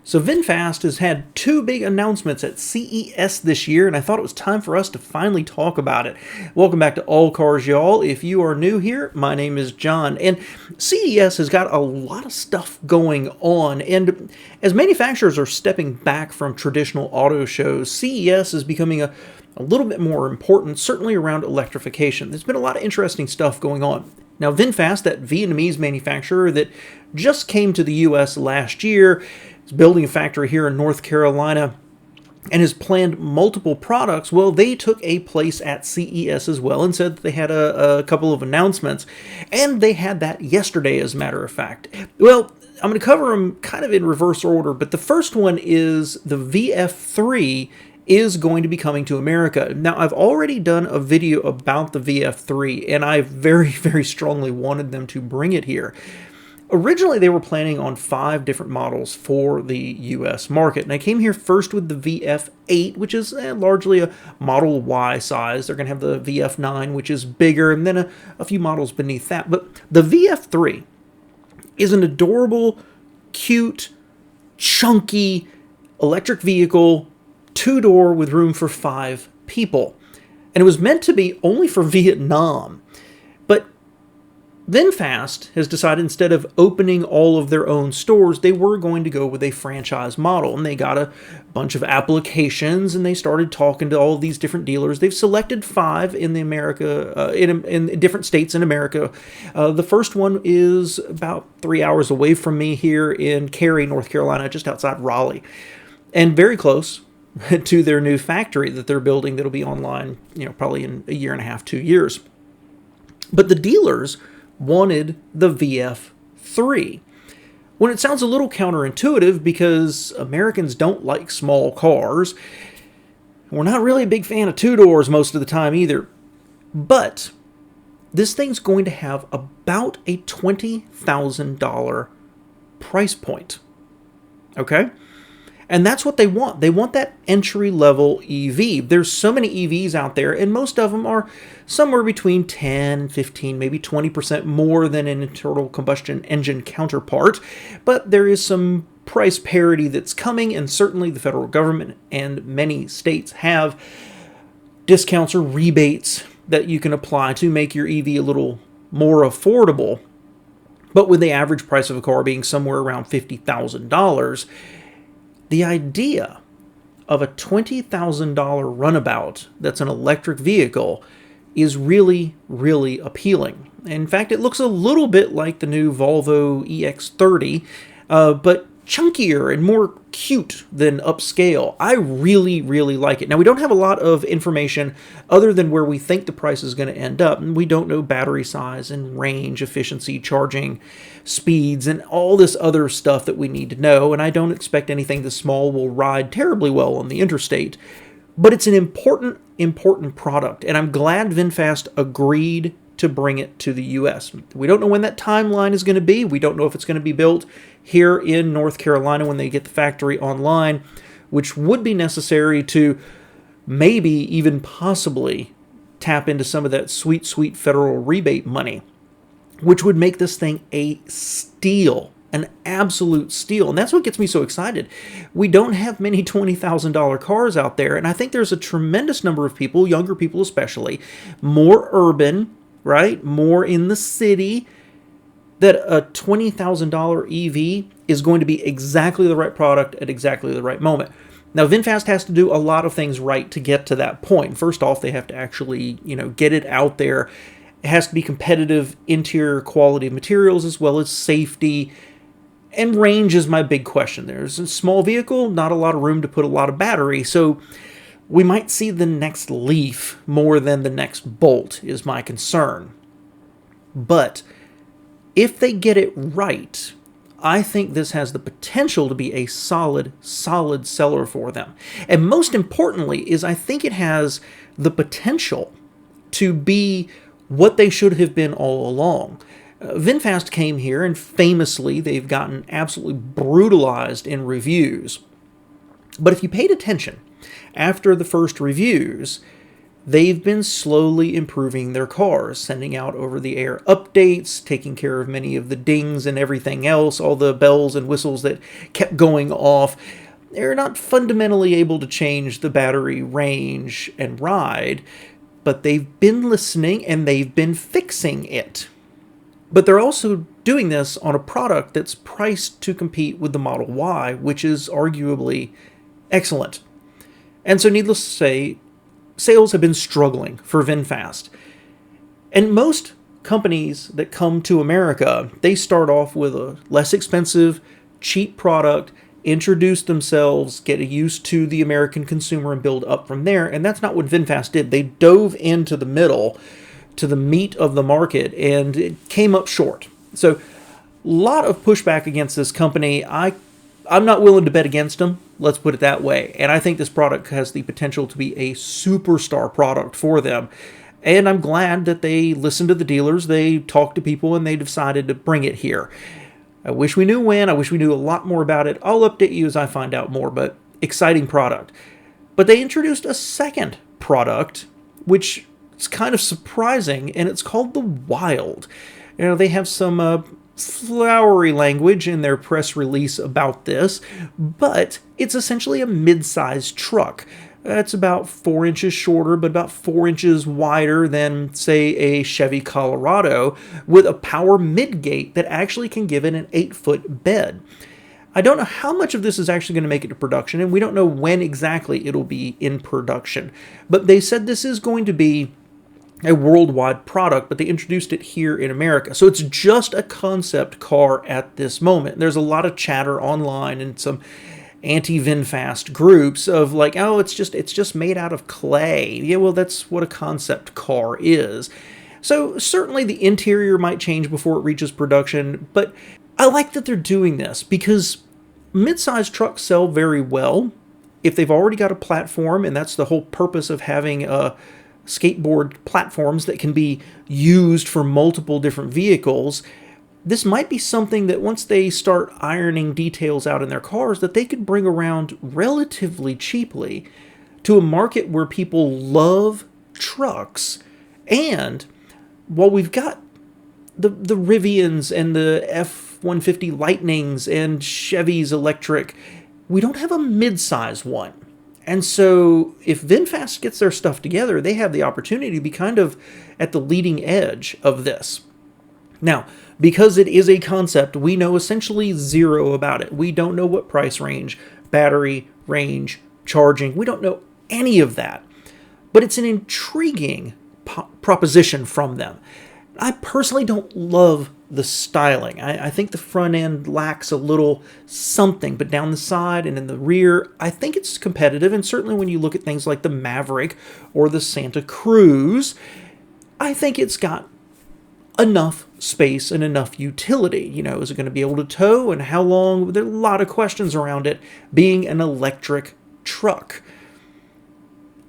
So Vinfast has had two big announcements at CES this year, and I thought it was time for us to finally talk about it. Welcome back to All Cars, y'all. If you are new here, my name is John, and CES has got a lot of stuff going on, and as manufacturers are stepping back from traditional auto shows, CES is becoming a little bit more important, certainly around electrification. There's been a lot of interesting stuff going on. Now, Vinfast, that Vietnamese manufacturer that just came to the U.S. last year, is building a factory here in North Carolina and has planned multiple products. Well, they took a place at CES as well and said that they had a couple of announcements. And they had that yesterday, as a matter of fact. Well, I'm going to cover them kind of in reverse order, but the first one is the VF3 is going to be coming to America. Now, I've already done a video about the VF3, and I very, very strongly wanted them to bring it here. Originally, they were planning on 5 different models for the US market, and I came here first with the VF8, which is largely a Model Y size. They're going to have the VF9, which is bigger, and then a few models beneath that. But the VF3 is an adorable, cute, chunky electric vehicle, 2-door with room for 5 people. And it was meant to be only for Vietnam. But Vinfast has decided instead of opening all of their own stores, they were going to go with a franchise model. And they got a bunch of applications and they started talking to all of these different dealers. They've selected 5 in the in different states in America. The first one is about 3 hours away from me here in Cary, North Carolina, just outside Raleigh. And very close to their new factory that they're building that'll be online, probably in a year and a half, 2 years. But the dealers wanted the VF3. When it sounds a little counterintuitive because Americans don't like small cars. We're not really a big fan of 2-doors most of the time either. But this thing's going to have about a $20,000 price point. Okay? And that's what they want. They want that entry-level EV. There's so many EVs out there, and most of them are somewhere between 10, 15, maybe 20% more than an internal combustion engine counterpart. But there is some price parity that's coming, and certainly the federal government and many states have discounts or rebates that you can apply to make your EV a little more affordable. But with the average price of a car being somewhere around $50,000, the idea of a $20,000 runabout that's an electric vehicle is really, really appealing. In fact, it looks a little bit like the new Volvo EX30, but chunkier and more cute than upscale. I really, really like it. Now, we don't have a lot of information other than where we think the price is going to end up. And we don't know battery size and range, efficiency, charging speeds, and all this other stuff that we need to know. And I don't expect anything this small will ride terribly well on the interstate. But it's an important, important product. And I'm glad Vinfast agreed to bring it to the U.S. We don't know when that timeline is going to be. We don't know if it's going to be built here in North Carolina when they get the factory online, which would be necessary to maybe even possibly tap into some of that sweet, sweet federal rebate money, which would make this thing a steal, an absolute steal. And that's what gets me so excited. We don't have many $20,000 cars out there, and I think there's a tremendous number of people, younger people especially, more urban, right? More in the city, that a $20,000 EV is going to be exactly the right product at exactly the right moment. Now, Vinfast has to do a lot of things right to get to that point. First off, they have to actually, get it out there. It has to be competitive interior quality of materials as well as safety. And range is my big question. There's a small vehicle, not a lot of room to put a lot of battery, so we might see the next Leaf more than the next Bolt is my concern. But if they get it right, I think this has the potential to be a solid seller for them. And most importantly is I think it has the potential to be what they should have been all along. Vinfast came here and famously they've gotten absolutely brutalized in reviews. But if you paid attention after the first reviews, they've been slowly improving their cars, sending out over-the-air updates, taking care of many of the dings and everything else, all the bells and whistles that kept going off. They're not fundamentally able to change the battery range and ride, but they've been listening and they've been fixing it. But they're also doing this on a product that's priced to compete with the Model Y, which is arguably excellent. And so needless to say, sales have been struggling for VinFast. And most companies that come to America, they start off with a less expensive, cheap product, introduce themselves, get used to the American consumer, and build up from there. And that's not what VinFast did. They dove into the middle, to the meat of the market, and it came up short. So a lot of pushback against this company. I'm not willing to bet against them, let's put it that way. And I think this product has the potential to be a superstar product for them. And I'm glad that they listened to the dealers, they talked to people, and they decided to bring it here. I wish we knew when. I wish we knew a lot more about it. I'll update you as I find out more, but exciting product. But they introduced a second product, which is kind of surprising, and it's called the WILD. You know, they have some flowery language in their press release about this, but it's essentially a mid-sized truck. It's about 4 inches shorter, but about 4 inches wider than, say, a Chevy Colorado, with a power midgate that actually can give it an 8-foot bed. I don't know how much of this is actually going to make it to production, and we don't know when exactly it'll be in production. But they said this is going to be a worldwide product, but they introduced it here in America. So it's just a concept car at this moment. There's a lot of chatter online and some anti-VinFast groups of like, oh, it's just made out of clay. Yeah, well, that's what a concept car is. So certainly the interior might change before it reaches production, but I like that they're doing this because mid-sized trucks sell very well if they've already got a platform, and that's the whole purpose of having skateboard platforms that can be used for multiple different vehicles. This might be something that once they start ironing details out in their cars, that they could bring around relatively cheaply to a market where people love trucks. And while we've got the Rivians and the F-150 Lightnings and Chevys electric, we don't have a mid-size one. And so if VinFast gets their stuff together, they have the opportunity to be kind of at the leading edge of this. Now, because it is a concept, we know essentially zero about it. We don't know what price range, battery range, charging. We don't know any of that. But it's an intriguing proposition from them. I personally don't love the styling. I think the front end lacks a little something, but down the side and in the rear, I think it's competitive. And certainly when you look at things like the Maverick or the Santa Cruz, I think it's got enough space and enough utility. You know, is it going to be able to tow and how long? There are a lot of questions around it being an electric truck.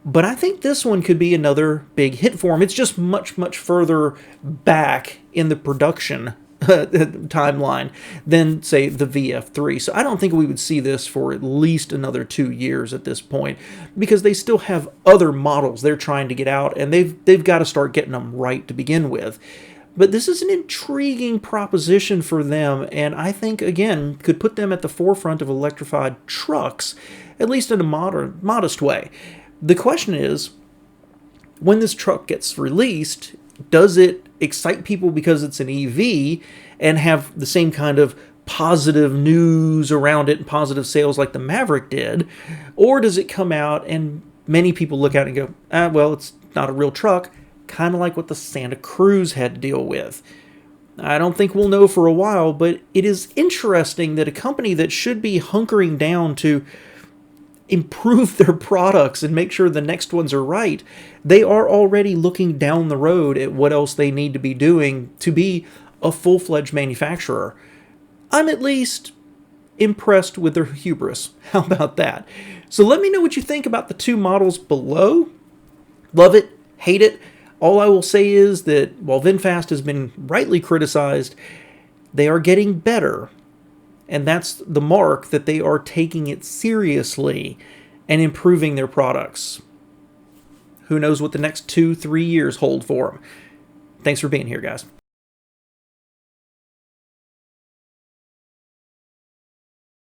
But I think this one could be another big hit for them. It's just much, much further back in the production timeline than, say, the VF3. So I don't think we would see this for at least another 2 years at this point, because they still have other models they're trying to get out, and they've got to start getting them right to begin with. But this is an intriguing proposition for them, and I think, again, could put them at the forefront of electrified trucks, at least in a modest way. The question is, when this truck gets released, does it excite people because it's an EV and have the same kind of positive news around it and positive sales like the Maverick did? Or does it come out and many people look at it and go, well, it's not a real truck, kind of like what the Santa Cruz had to deal with? I don't think we'll know for a while, but it is interesting that a company that should be hunkering down to improve their products and make sure the next ones are right, they are already looking down the road at what else they need to be doing to be a full-fledged manufacturer. I'm at least impressed with their hubris. How about that? So let me know what you think about the two models below. Love it, hate it. All I will say is that while VinFast has been rightly criticized, they are getting better. And that's the mark that they are taking it seriously and improving their products. Who knows what the next 2-3 years hold for them. Thanks for being here, guys.